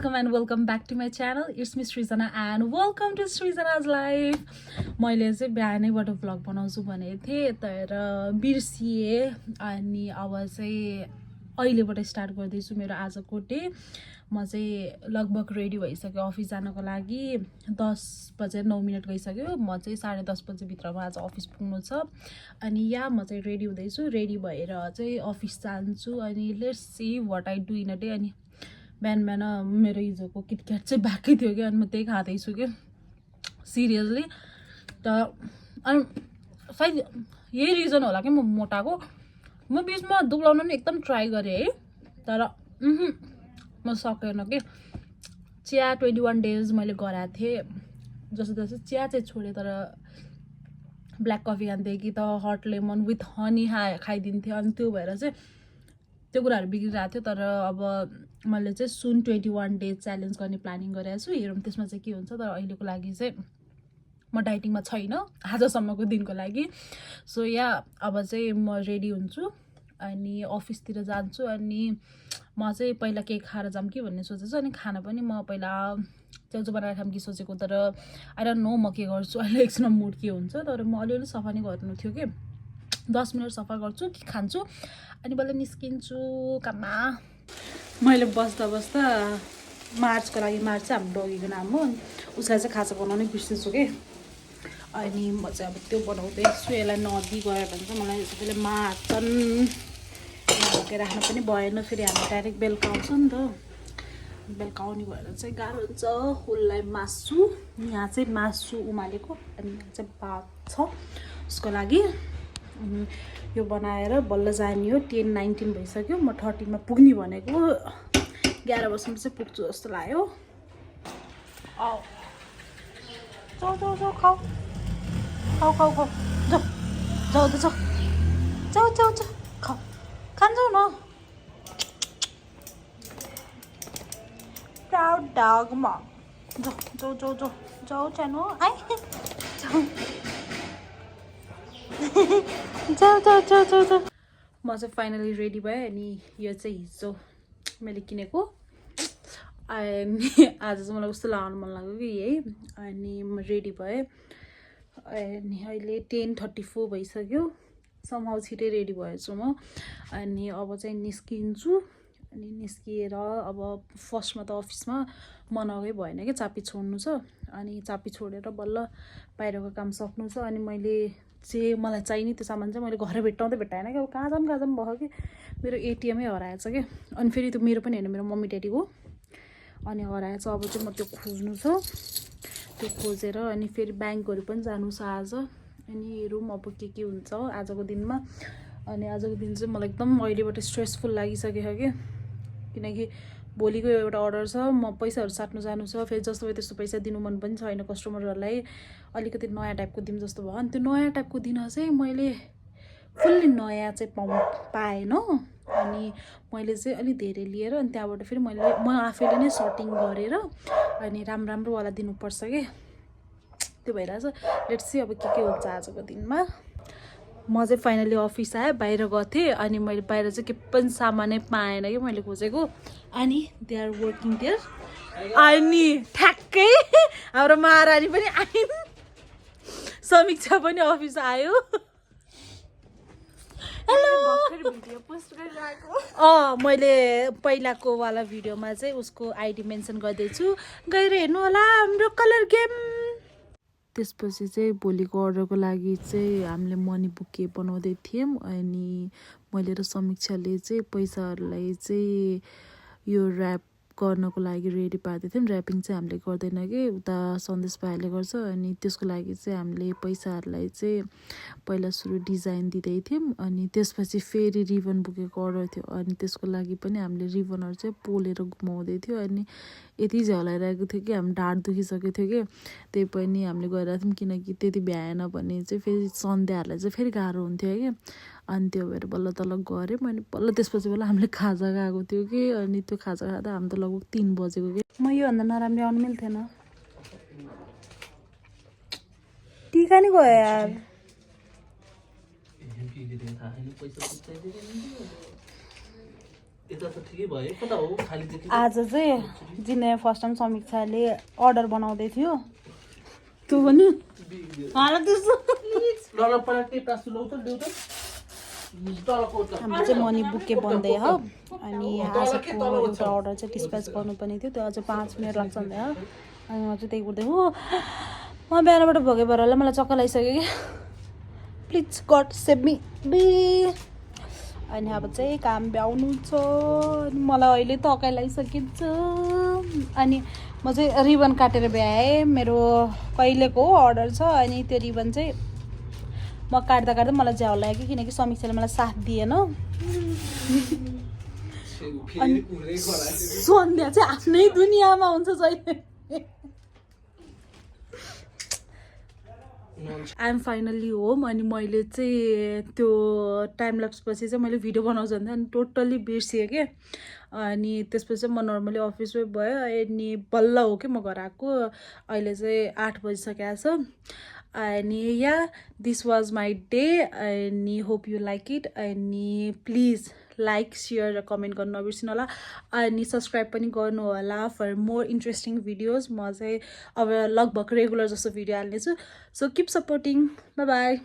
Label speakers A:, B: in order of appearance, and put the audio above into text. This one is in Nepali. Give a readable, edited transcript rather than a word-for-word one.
A: welcome and welcome back to my channel. It's me Srizana and welcome to Srizana's Life. मैले चाहिँ बिहानैबाट भ्लग बनाउँछु भनेको थिएँ तर बिर्सिए अनि अब चाहिँ अहिलेबाट स्टार्ट गर्दैछु मेरो आजको डे. म चाहिँ लगभग रेडी भइसक्यो अफिस जानको लागि. 10:09 गइसक्यो. म चाहिँ 10:30 बजे भित्रमा आज अफिस पुग्नु छ अनि म चाहिँ रेडी हुँदैछु. रेडी भएर चाहिँ अफिस जान्छु अनि let's see what I do in a day. अनि बिहान मेरो हिजोको किटक्याट चाहिँ बाँकी थियो कि अनि म त्यही खाँदैछु कि सिरियसली. त अनि सायद यही रिजन होला कि म मोटाको. म बिचमा दुब्लाउन नि एकदम ट्राई गरेँ है तर म सकेन कि. चिया 21 डेज मैले गराएको थिएँ जस्तो चिया चाहिँ छोडेँ तर ब्ल्याक कफी खान्थेँ कि त हट लेमन विथ हनी खाइदिन्थेँ अनि त्यो भएर चाहिँ त्यो कुराहरू बिग्रिरहेको थियो. तर अब मैले चाहिँ सुन 21 डेज च्यालेन्ज गर्ने प्लानिङ गरेको छु. हेरौँ त्यसमा चाहिँ के हुन्छ. तर अहिलेको लागि चाहिँ म डाइटिङमा छैन आजसम्मको दिनको लागि. सो अब चाहिँ म रेडी हुन्छु अनि अफिसतिर जान्छु अनि म चाहिँ पहिला केक खाएर जाऊँ कि भन्ने सोचेछु. अनि खाना पनि म पहिला च्याउचो बनाएर खाऊँ कि सोचेको तर आई डोन्ट नो म के गर्छु अहिले. एकछिनमा मुड के हुन्छ तर म अलिअलि सफा नै गर्नु थियो कि 10 मिनट सफा गर्छु कि खान्छु अनि बल्ल निस्किन्छु काममा. मैले बस्दा मार्चको लागि मार्च चाहिँ हाम्रो डगीको नाम हो. उसलाई चाहिँ खाजा बनाउनै बिर्सेछु कि अनि म चाहिँ अब त्यो बनाउँदैछु. यसलाई नदी गयो भने चाहिँ मलाई सबैले मार्छन्. ढोकेर राख्नु पनि भएन फेरि हामी डाइरेक्ट बेलुका आउँछ नि त. बेलुका आउने भएर चाहिँ गाह्रो हुन्छ. उसलाई मासु यहाँ चाहिँ मासु उमालेको अनि यहाँ चाहिँ भात छ उसको लागि. यो बनाएर बल्ल जाने हो. 10:19 भइसक्यो. म 13 मा पुग्ने भनेको 11 बजीसम्म चाहिँ पुग्छु जस्तो लाग्यो. आऊ जाऊ खाऊ जाऊ खाऊ खान्छौ न. प्राउड डग मम. जाऊ जानु आइ जाऊ. म चाहिँ फाइनली रेडी भएँ अनि यो चाहिँ हिजो मैले किनेको अनि आज चाहिँ मलाई कस्तो लगाउनु मन लाग्यो कि यही. अनि म रेडी भएँ अनि अहिले 10:34 भइसक्यो. समहाउ छिटै रेडी भएछु म. अनि अब चाहिँ निस्किन्छु अनि निस्किएर अब फर्स्टमा त अफिसमा मनाउकै भएन कि चापी छोड्नु छ अनि चापी छोडेर बल्ल बाहिरको काम सक्नु छ. अनि मैले चाहिँ मलाई चाहिने त्यो सामान चाहिँ मैले घर भेट्टाएन कि अब कहाँ जाऊँ भयो कि मेरो एटिएमै हराएछ कि. अनि फेरि त्यो मेरो पनि होइन मेरो मम्मी ड्याडीको अनि हराएछ. अब चाहिँ म त्यो खोज्नु छ. त्यो खोजेर अनि फेरि ब्याङ्कहरू पनि जानु छ आज. अनि हेरौँ अब के हुन्छ आजको दिनमा. अनि आजको दिन चाहिँ मलाई एकदम अहिलेबाट स्ट्रेसफुल लागिसकेको कि किनकि भोलिको एउटा अर्डर छ. म पैसाहरू साट्नु जानु छ. फेरि जस्तो भयो त्यस्तो पैसा दिनु मन पनि छैन कस्टमरहरूलाई. अलिकति नयाँ टाइपको दिन जस्तो भयो. अनि त्यो नयाँ टाइपको दिन चाहिँ मैले फुल्ली नयाँ चाहिँ पाएन. अनि मैले चाहिँ अलिक धेरै लिएर अनि त्यहाँबाट फेरि म आफैले नै सर्टिङ गरेर अनि राम्रोवाला दिनुपर्छ कि त्यो भइरहेछ. लेट्स सी अब के हुन्छ आजको दिनमा. म चाहिँ फाइनली अफिस आएँ. बाहिर गएको थिएँ अनि मैले बाहिर चाहिँ के पनि सामानै पाएन कि मैले खोजेको. अनि दे आर वर्किङ देयर. अनि ठ्याक्कै हाम्रो महारानी पनि आइन्. समीक्षा पनि अफिस आयो. हेलो. मैले पहिलाको वाला भिडियोमा चाहिँ उसको आइडी मेन्सन गर्दैछु गएर हेर्नु होला हाम्रो कलर गेम. त्यसपछि चाहिँ भोलिको अर्डरको लागि चाहिँ हामीले मनी बुके बनाउँदै थियौँ. अनि मैले र समीक्षाले चाहिँ पैसाहरूलाई चाहिँ यो ऱ्याप गर्नको लागि रेडी पार्दै थियौँ. ऱ्यापिङ चाहिँ हामीले गर्दैन कि उता सन्देश भाइले गर्छ. अनि त्यसको लागि चाहिँ हामीले पैसाहरूलाई चाहिँ पहिला सुरु डिजाइन दिँदै थियौँ. अनि त्यसपछि फेरि रिबन बुकेको अर्डर थियो अनि त्यसको लागि पनि हामीले रिबनहरू चाहिँ पोलेर घुमाउँदै थियो. अनि यति झलाइरहेको थियो कि हामी ढाड दुखिसकेको थियो कि त्यही पनि हामीले गइरहेको थियौँ किनकि त्यति भ्याएन भने चाहिँ फेरि सन्ध्याहरूलाई चाहिँ फेरि गाह्रो हुन्थ्यो कि. अनि त्यो भएर बल्ल तल गऱ्यौँ. अनि बल्ल त्यसपछि हामीले खाजा गएको थियो कि अनि त्यो खाजा खाँदा हामी त लगभग 3 बजेको कि. म योभन्दा नराम्रो आउनु मिल्थेन. टिका नि गयो यार. आज चाहिँ जिने फर्स्ट टाइम समीक्षाले अर्डर बनाउँदै थियो तँ पनि हाम्रो चाहिँ मनी बुके बन्दै हो अनि आजको एउटा अर्डर चाहिँ डिस्प्याच गर्नुपर्ने थियो त्यो अझ 5 मिनट लाग्छ भन्दै हो अनि म चाहिँ त्यही गर्दै हो म बिहानबाट भोगे भएर होला मलाई चक्कर लागिसक्यो कि प्लिज गड सेभ मी बी अनि अब चाहिँ काम भ्याउनु छ अनि मलाई अहिले थकाइ लागिसकेको छ अनि म चाहिँ रिबन काटेर भ्याएँ मेरो कहिलेको अर्डर छ अनि त्यो रिबन चाहिँ म काट्दा काट्दा मलाई झ्याउ लाग्यो किनकि समीक्षाले मलाई साथ दिएन अनि सन्ध्या चाहिँ आफ्नै दुनियाँमा हुन्छ जहिले आइएम फाइनल्ली होम अनि मैले चाहिँ त्यो टाइम ल्याप्स पछि चाहिँ मैले भिडियो बनाउँछु भन्दा अनि टोटल्ली बिर्सिएँ कि अनि त्यसपछि चाहिँ म नर्मली अफिसमै भयो अनि बल्ल हो कि म घर आएको अहिले चाहिँ 8 बजिसकेको छ अनि या दिस वाज माई डे अनि होप यु लाइक इट अनि प्लिज लाइक सेयर र कमेन्ट गर्नु नबिर्सिनु होला अनि सब्सक्राइब पनि गर्नु होला फर मोर इन्ट्रेस्टिङ भिडियोज म चाहिँ अब लगभग रेगुलर जस्तो भिडियो हाल्नेछु so keep supporting bye by